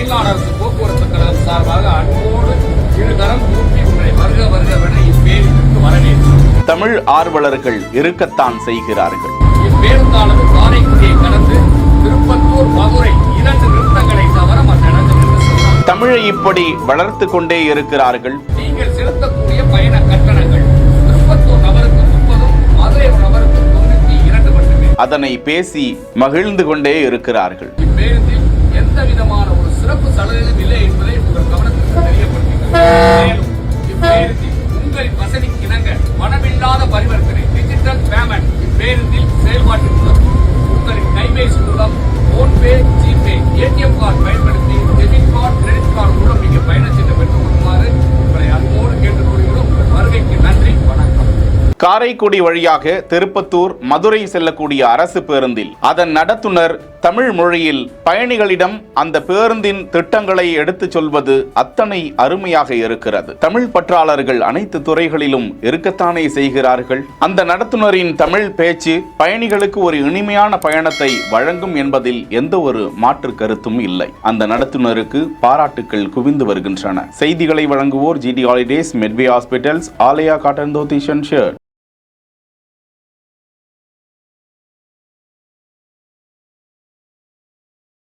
தமிழ்நாடு அரசு போக்குவரத்து கழகம் சார்பாக அன்போடு இருகரம் கூப்பி உங்களை வருக வருகவென இப்பேருந்திற்கு வரவேற்கிறோம். தமிழ் ஆர்வலர்கள் இருக்கத்தான் செய்கிறார்கள். இப்பேருந்தானது காரைக்குடியை கடந்து திருப்பத்தூர், மதுரை 2 நிறுத்தங்களை தவிர மற்ற இடங்கள் என்று சொல்லலாம். தமிழை இப்படி வளர்த்து கொண்டே இருக்கிறார்கள். நீங்கள் செலுத்தக்கூடிய பயண கட்டணங்கள் திருப்பத்தூர் நபருக்கு 30, மதுரை நபருக்கு 92 மட்டுமே. அதனை பேசி மகிழ்ந்து கொண்டே இருக்கிறார்கள். இப்பேருந்தில் எந்த விதமான ஒரு சிறப்பு சலுகையும் இல்லை என்பதை உங்கள் கவனத்திற்கு தெரியப்படுத்துகிறேன். மேலும் இப்பேருந்தில் உங்களின் வசதிக்கு இணங்க பணமில்லாத பரிவர்த்தனை டிஜிட்டல் பேமெண்ட் இப்பேருந்தில் செயல்பாட்டில் உள்ளது. உங்களின் கைபேசி மூலம் போன்பே, ஜிபே, ஏடிஎம் கார்டு பயன்படுத்தி டெபிட் கார்டு, கிரெடிட் கார்டு மூலம் நீங்கள் பயணச்சீட்டை பெற்றுக் கொள்ளுமாறு உங்களை அன்போடு கேட்டுக்கொள்கிறோம். உங்கள் வருகைக்கு நன்றி, வணக்கம். காரைக்குடி வழியாக திருப்பத்தூர், மதுரை செல்லக்கூடிய அரசு பேருந்தில் அதன் நடத்துனர் தமிழ் மொழியில் பயணிகளிடம் அந்த பேருந்தின் திட்டங்களை எடுத்துச் சொல்வது அத்தனை அருமையாக இருக்கிறது. தமிழ் பற்றாளர்கள் அனைத்து துறைகளிலும் இருக்கத்தானே செய்கிறார்கள். அந்த நடத்துனரின் தமிழ் பேச்சு பயணிகளுக்கு ஒரு இனிமையான பயணத்தை வழங்கும் என்பதில் எந்த ஒரு மாற்று கருத்தும் இல்லை. அந்த நடத்துனருக்கு பாராட்டுக்கள் குவிந்து வருகின்றன. செய்திகளை வழங்குவோர் GT holidays, Medway hospitals, Alaya cotton dhoti shirt.